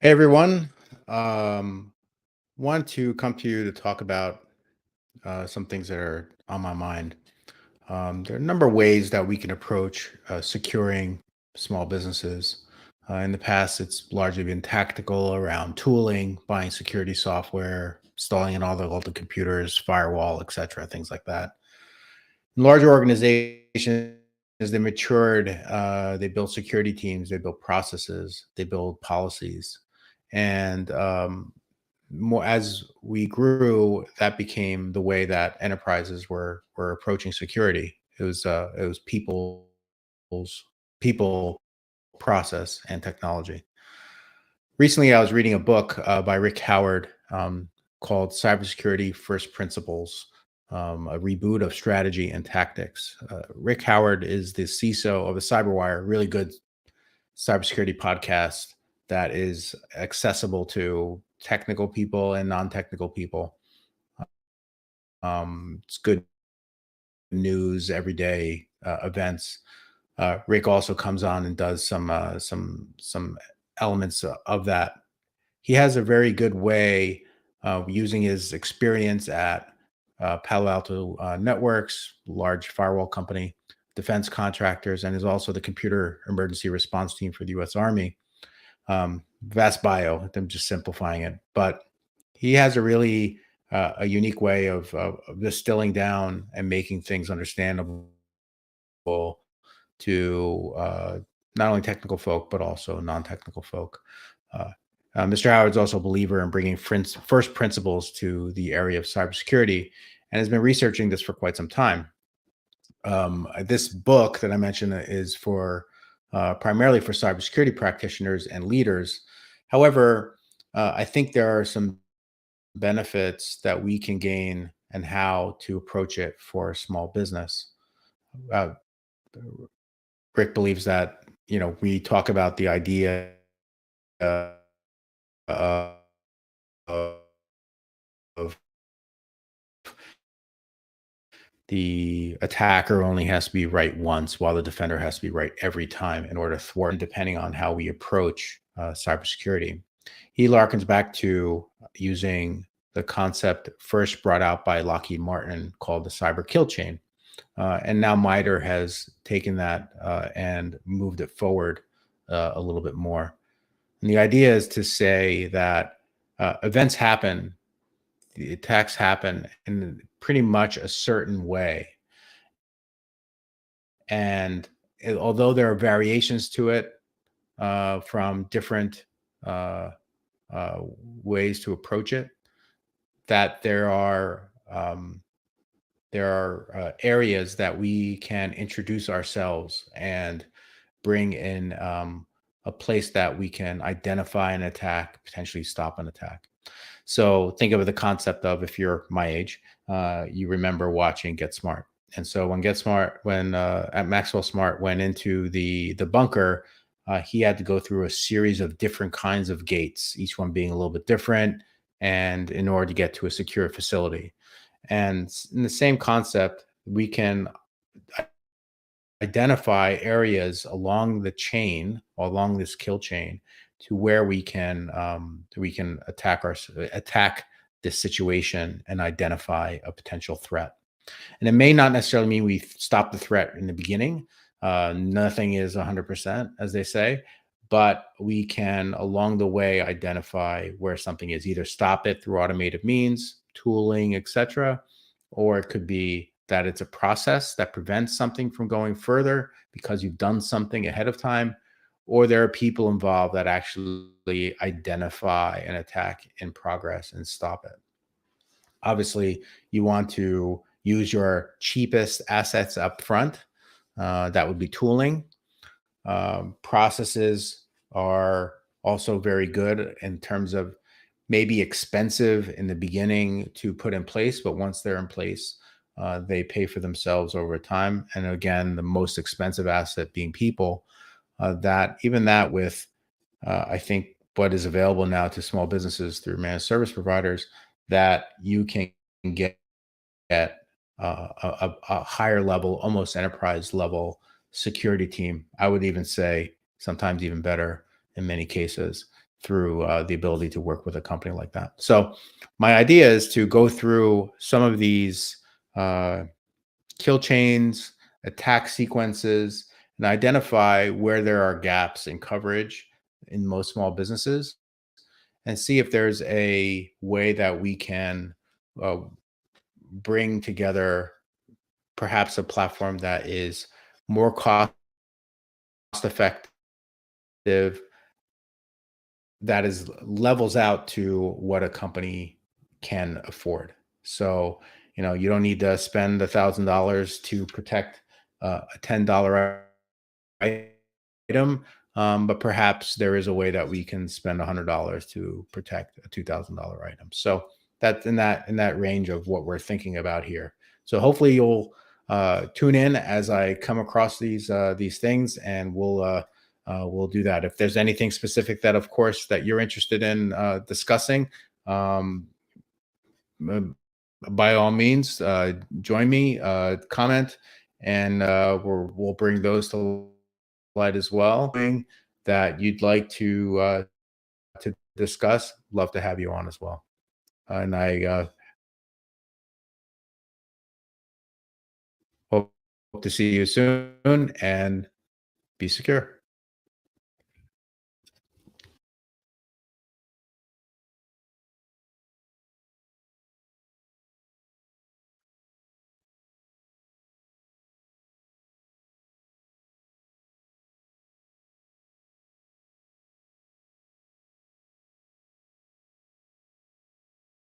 Hey everyone, um, want to come to you to talk about some things that are on my mind. There are a number of ways that we can approach securing small businesses. In the past, it's largely been tactical around tooling, buying security software, installing in all the computers, firewall, etc., things like that. In larger organizations, as they matured, they built security teams, they built processes, they built policies, and more as we grew, that became the way that enterprises were approaching security. It was people, process, and technology. Recently, I was reading a book by Rick Howard called "Cybersecurity First Principles." A reboot of strategy and tactics. Rick Howard is the CISO of the CyberWire, really good cybersecurity podcast that is accessible to technical people and non-technical people. It's good news, everyday events. Rick also comes on and does some elements of that. He has a very good way of using his experience at Palo Alto Networks, large firewall company, defense contractors, and is also the computer emergency response team for the U.S. Army. Vast bio. I'm just simplifying it, but he has a really a unique way of distilling down and making things understandable to not only technical folk but also non-technical folk. Uh, Mr. Howard's also a believer in bringing first principles to the area of cybersecurity and has been researching this for quite some time. This book that I mentioned is for primarily for cybersecurity practitioners and leaders. However, I think there are some benefits that we can gain and how to approach it for a small business. Uh, Rick believes that we talk about the idea uh, of the attacker only has to be right once, while the defender has to be right every time in order to thwart, depending on how we approach cybersecurity. He larkens back to using the concept first brought out by Lockheed Martin called the cyber kill chain. And now MITRE has taken that and moved it forward a little bit more. And the idea is to say that events happen, the attacks happen in pretty much a certain way. And although there are variations to it from different uh, uh, ways to approach it, that there are areas that we can introduce ourselves and bring in a place that we can identify an attack, potentially stop an attack. So think of the concept of, if you're my age, you remember watching Get Smart. And so when at Maxwell Smart went into the bunker, he had to go through a series of different kinds of gates, each one being a little bit different, and in order to get to a secure facility. And in the same concept, we can identify areas along the chain, along this kill chain, to where we can attack this situation and identify a potential threat. And it may not necessarily mean we stop the threat in the beginning. Nothing is 100%, as they say, but we can along the way identify where something is, either stop it through automated means, tooling, etc., or it could be that it's a process that prevents something from going further because you've done something ahead of time, or there are people involved that actually identify an attack in progress and stop it. Obviously, you want to use your cheapest assets up front. That would be tooling. Processes are also very good in terms of maybe expensive in the beginning to put in place, but once they're in place, they pay for themselves over time. And again, the most expensive asset being people. That even that with I think what is available now to small businesses through managed service providers, that you can get at a higher level, almost enterprise level security team. I would even say sometimes even better in many cases through the ability to work with a company like that. So my idea is to go through some of these uh, kill chains, attack sequences, and identify where there are gaps in coverage in most small businesses, and see if there's a way that we can uh, bring together perhaps a platform that is more cost effective, that is levels out to what a company can afford. So, you don't need to spend $1,000 to protect a $10 item, but perhaps there is a way that we can spend $100 to protect a $2,000 item. So that's in that range of what we're thinking about here. So hopefully you'll tune in as I come across these things, and we'll do that. If there's anything specific that, of course, that you're interested in discussing, um, uh, by all means, join me, comment, and we'll bring those to light as well. That you'd like to discuss, love to have you on as well. And I hope to see you soon, and be secure.